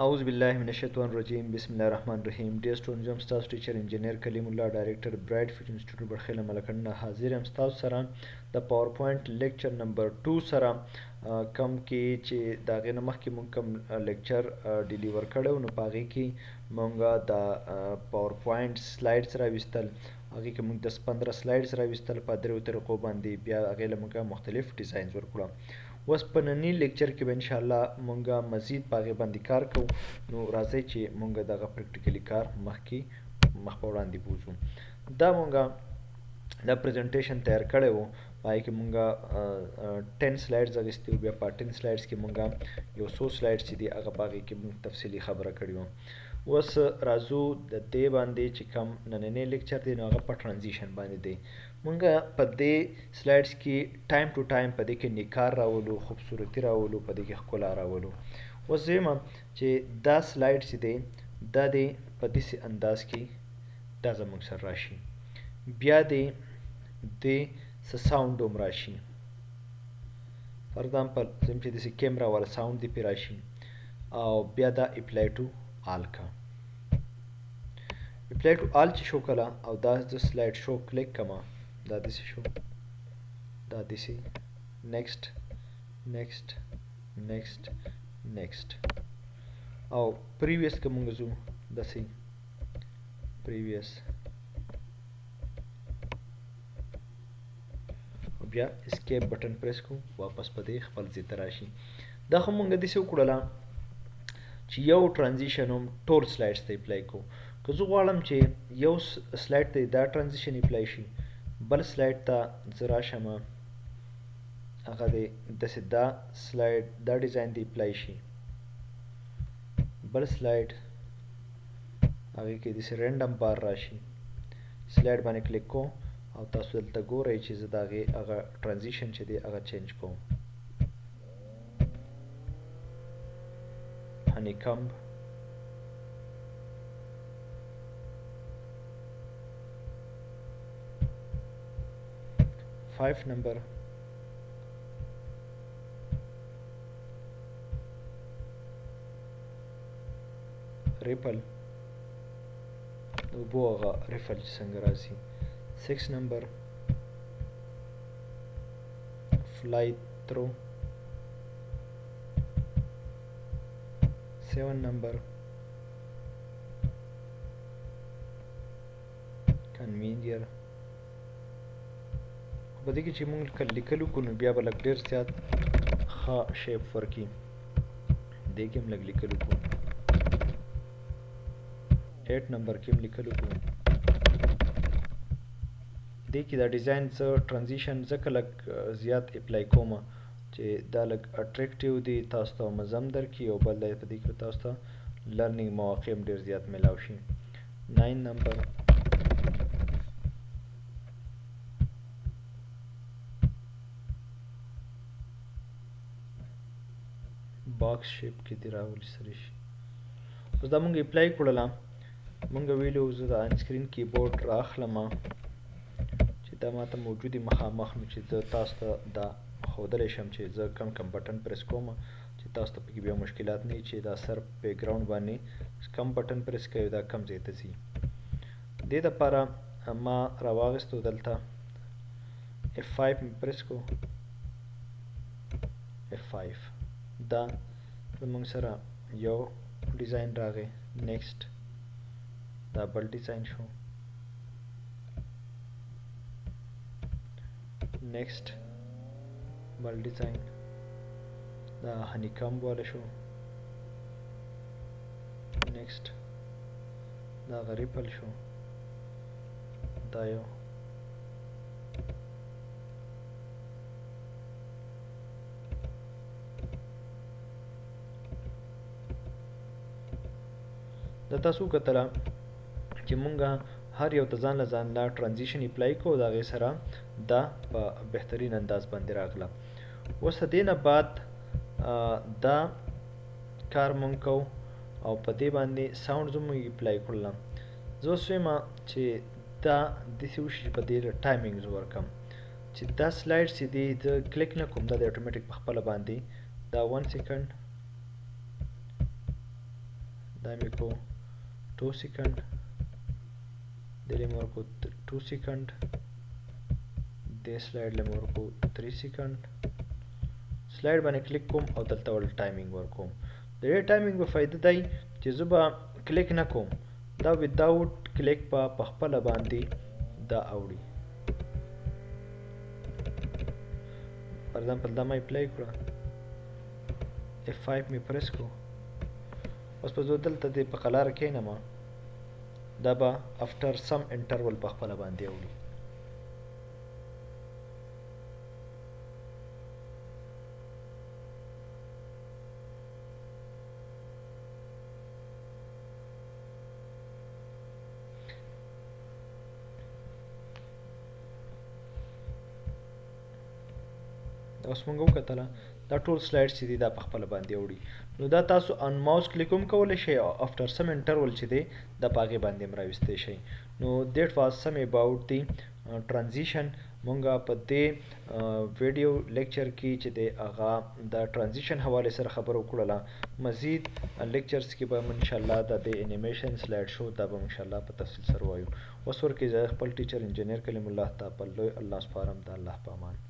أعوذ بالله من الشیطان الرجیم بسم الله الرحمن الرحیم. ډیر students یم ستاسو ټیچر انجینیر کلیم الله ډایرکټر برایټ فیوچر انسټیټیوټ بټخیله ملکند نه حاضر یم ستاسو سره د پاور پوینټ لیکچر نمبر 2 سره کم کې چې دا غي نه مخکې مونږ کوم لیکچر ډیلیور کړو نو پاغي کې مونږ د پاور پوینټ سلایډز راوستل هغه کې مونږ 10-15 سلایډز راوستل په درو طریقو باندې بیا هغه لمونږ مختلف ډیزاینز ورکړو. اوس په ننني لیکچر کې به ان شاء الله مونږه مزید پاغه باندې کار کوو. نو راځي چې مونږه دغه پریکټیکلی کار مخ په وړاندې بوزو. دا مونږه دا پریزنټیشن تیار کړی وو پای کې مونږه 10 سلایډز اغستیو بیا په 10 سلایډز کې مونږه یو څو سلایډز چې دی هغه باغې کې مونږ تفصیلی خبره کړې وو. اوس راځو د دې باندې چې کوم نننی لیکچر دی نو هغه په ټرانزیشن باندې دی. مونږه په دې سلایډز کې ټایم ټو ټایم په دې کې نکار راولو، خوبصورتي راولو، په دې کې ښکلا راولو. اوس زما چې دا سلایډ چې دی دا دی په داسې انداز کې دا زموږ سره راشي. بیا دی د څه ساوند هم راشي. فار ایگزامپل زم چې داسې کیمرا والا ساوند دی پې راشي او بیا دا اپلای ټو آل کا اپلای ټو آل چې شو کله او دا د سلایډ شو کلیک کما دا داسې شو دا داسې نیکسټ نیکسټ نیکسټ نیکسټ او پریویس که مونږ ځو داسې پریویس بیا اسکیپ بټن پریس کو واپس په دې خپل ځای ته راشي. دا خو مونږ داسې وکړله چې یو ټرانزیشن هم ټول سلایډز ته اپلای کو. که زه غواړم چې یو سلایډ ته دا ټرانزیشن اپلای شي بل سلایډ ته زه راشم هغه دی داسې دا سلایډ دا ډیزاین دی اپلای شي بل سلایډ هغې کې داسې رینډم بار راشي سلایډ باندې کلیک کوم او تاسو دلته ګورئ چې زه د هغې هغه ټرانزیشن چې دی هغه چینج کوم. honeycomb five number ripple اوبو هغه ریفل چې څنګه راځي 6 number fly through 7 number conveyor. په دې کې چې موږ لیکلو کو نو بیا به لږ ډېر زیات ښه شیپ ورکړي. دې کې هم لږ لیکلو کو 8 نمبر کې هم لیکلو کو. دې کې دا ډیزاین څه ټرانزیشن ځکه لږ زیات اپلای کوم چې دا لږ اټریکټیو دی تاسو ته مزم درکړي او بل دی په دې کې تاسو ته لرنینګ مواقع هم ډېر زیات میلاو شي. 9 نمبر باکس شیپ کې دی راولي سره شي. اوس دا مونږ اپلای کړله مونږ ویلو زه د آن سکرین کیبورډ راخلم چې دا ماته موجودي مخامخ نو چې زه تاسو ته دا ښودلی شم چې زه کم کم بټن پریس کوم چې تاسو ته پکې بیا مشکلات نه وي چې دا سر بیک ګراوند باندې کم بټن پریس کوي دا کم ځای ته ځي. دې دپاره ما راواغېستو دلته F5 مې پریس کو F5 دا زموږ سره یو ډیزاین راغی. نیکسټ دا بل ډیزاین شو. نیکسټ بل ډیزاین دا هنیکمب والا شو. نیکسټ دا غریپل شو. دا یو دا تاسو کتله چې مونږه هر یو ته ځان له ځان لا ټرانزیشن اپلای کوو د هغې سره دا په بهترین انداز باندې راغله. اوس د دې نه بعد دا کار مونږ کوو او په دې باندې ساوند زموږ اپلای کړله. زه اوس وایم چې دا داسې وشي چې په دې ټایمینګز ورکړم چې دا سلایډ چې دی زه کلیک نه کوم دا د اتوماتیک په خپله باندې دا 1 سیکنډ دا مې کو 2 سیکنډ دلې مې ورکو 2 سیکنډ دې سلایډ له مې ورکو 3 سیکنډ سلایډ باندې کلیک کوم او دلته ول ټایمینګ ورکوم د دې ټایمینګ به فایده دی چې زه به کلیک نه کوم دا وداوټ کلیک په خپله باندې دا اوړي فار ایگزامپل دا مې اپلای کړه F5 مې پریس کړو اوس په زه دلته دې په قلاره کښېنم دا به افټر سم انټرول په خپله باندې اوړي اوس موږ وکتله دا ټول سلایډ چې دي دا په خپله باندې اوړي نو دا تاسو ان ماوس کلیک هم کولی شئ او افټر سم انټرول چې دی دا په هغې باندې هم راویستی شئ نو دیټ واز سم اباوټ دی ټرانزیشن مونږ په دې ویډیو لیکچر کې چې دی هغه د ټرانزیشن حوالې سره خبره وکړله مزید لیکچرز کې به انشاءالله د دې انیمیشن سلایډ شو دا به انشاءالله په تفصیل سره وایو اوس ورکې زه خپل ټیچر انجینیر کلیم الله ته په لوی الله سپارم د الله په امان